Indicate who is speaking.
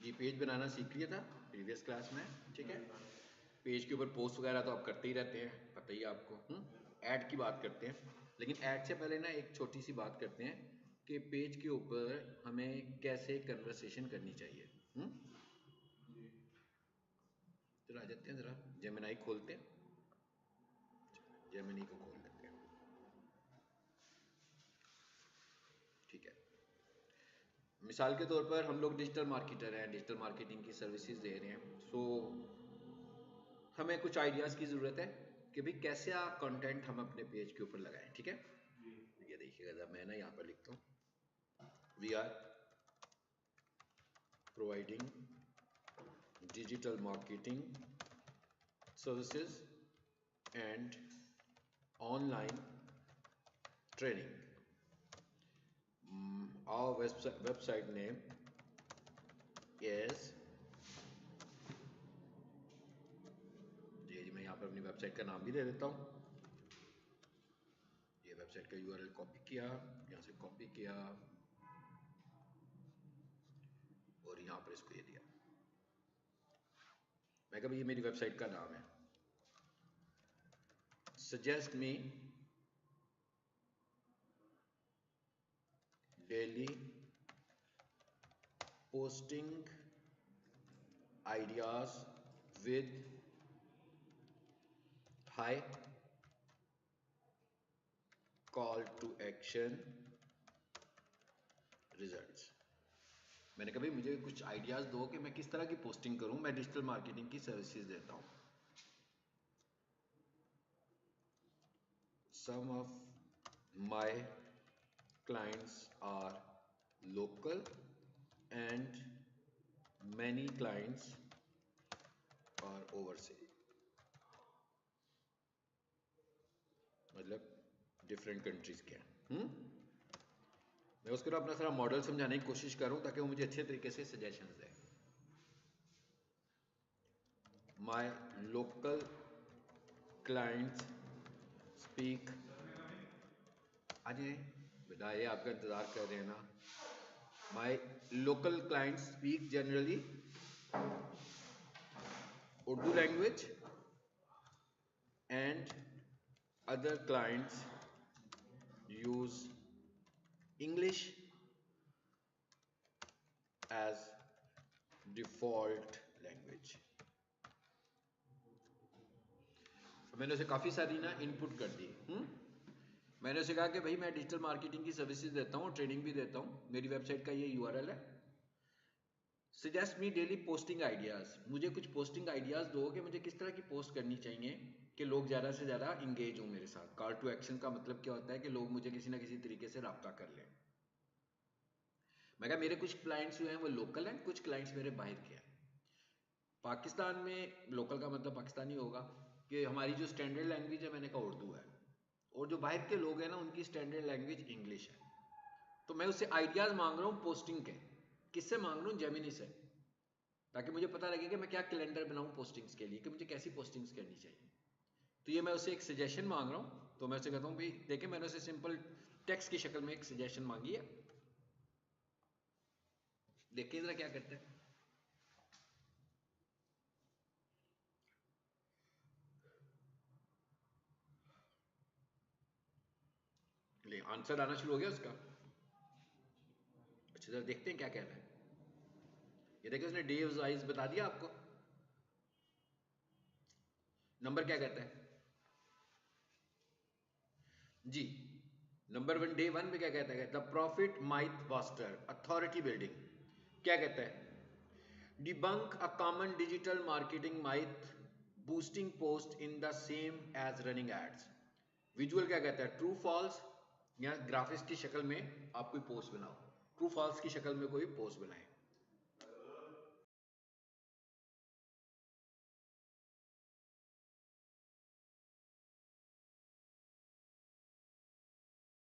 Speaker 1: जी page बनाना सीख लिया था प्रीवियस क्लास में, ठीक है। पेज के ऊपर पोस्ट वगैरह तो आप करते ही रहते हैं, पता ही आपको। ऐड की बात करते हैं, लेकिन ऐड से पहले ना एक छोटी सी बात करते हैं कि पेज के ऊपर हमें कैसे कन्वर्सेशन करनी चाहिए। चलो आ जाते हैं, ज़रा जेमिनी खोलते हैं, जेमिनी को खोल लेते हैं, ठीक है। मिसाल के तौर पर हम लोग डिजिटल मार्केटर हैं, डिजिटल मार्केटिंग की सर्विसेज दे रहे हैं, सो हमें कुछ आइडियाज़ की ज़रूरत है कि भाई कैसे कंटेंट हम अपने पेज के ऊपर लगाएं, ठीक है। ये देखिएगा, जब मैं ना यहाँ पर लिखता हूँ we are providing digital marketing services and online training, our website name is, जी मैं यहाँ पर अपनी वेबसाइट का नाम भी दे देता हूँ। ये वेबसाइट का यूआरएल कॉपी किया, यहाँ से कॉपी किया और यहाँ पर इसको ये दिया। मैं कहा ये मेरी वेबसाइट का नाम है, suggest me daily posting ideas with high call to action results. मैंने कहा भाई मुझे कुछ आइडियाज़ दो कि मैं किस तरह की पोस्टिंग करूं, मैं डिजिटल मार्केटिंग की सर्विसेज देता हूं। Some of my clients are local and many clients are overseas, मतलब डिफरेंट कंट्रीज के हैं। मैं उसको अपना सारा मॉडल समझाने की कोशिश करूं ताकि वो मुझे अच्छे तरीके से सजेशंस दे। माय लोकल क्लाइंट्स स्पीक, आज बेटा ये आपका इंतज़ार कर रहे हैं ना। My local clients speak generally Urdu language and other clients use English as default language. मैंने उसे काफ़ी सारी ना इनपुट कर दी। मैंने उसे कहा कि भाई मैं डिजिटल मार्केटिंग की सर्विसेज देता हूँ, ट्रेनिंग भी देता हूँ, मेरी वेबसाइट का ये यूआरएल है, suggest me daily posting ideas, मुझे कुछ पोस्टिंग आइडियाज़ दो कि मुझे किस तरह की पोस्ट करनी चाहिए कि लोग ज़्यादा से ज़्यादा इंगेज हों मेरे साथ। कॉल टू एक्शन का मतलब क्या होता है कि लोग मुझे किसी ना किसी तरीके से रब्ता कर लें। मैं कहा मेरे कुछ क्लाइंट्स जो हैं वो लोकल हैं, कुछ क्लाइंट्स मेरे बाहर के हैं। पाकिस्तान में लोकल का मतलब पाकिस्तानी होगा कि हमारी जो स्टैंडर्ड लैंग्वेज है मैंने कहा उर्दू है, और जो बाहर के लोग हैं ना उनकी स्टैंडर्ड लैंग्वेज इंग्लिश है। तो मैं उससे आइडियाज़ मांग रहा हूँ पोस्टिंग के। किससे मांग रहा हूँ? जेमिनी से, ताकि मुझे पता लगे कि मैं क्या कैलेंडर बनाऊँ पोस्टिंग्स के लिए, कि मुझे कैसी पोस्टिंग्स करनी चाहिए। तो ये मैं उससे एक सजेशन मांग रहा हूँ। तो मैं उससे कहता हूँ भाई देखिए मैंने उससे सिंपल टेक्स्ट की शक्ल में एक सजेशन मांगी है, देखिए जरा क्या करते हैं। ले आंसर आना शुरू हो गया उसका। अच्छा जरा देखते हैं क्या कह रहा है। ये देखिए उसने डे वाइज बता दिया आपको। नंबर क्या कहता है जी? नंबर 1 डे 1 में क्या कहता है? The profit myth buster authority building. क्या कहता है? Debunk a common digital marketing myth, boosting post in the same as running ads. Visual क्या कहता है? ट्रू फॉल्स, या ग्राफिक्स की शक्ल में आप कोई पोस्ट बनाओ, ट्रू फॉल्स की शक्ल में कोई पोस्ट बनाए।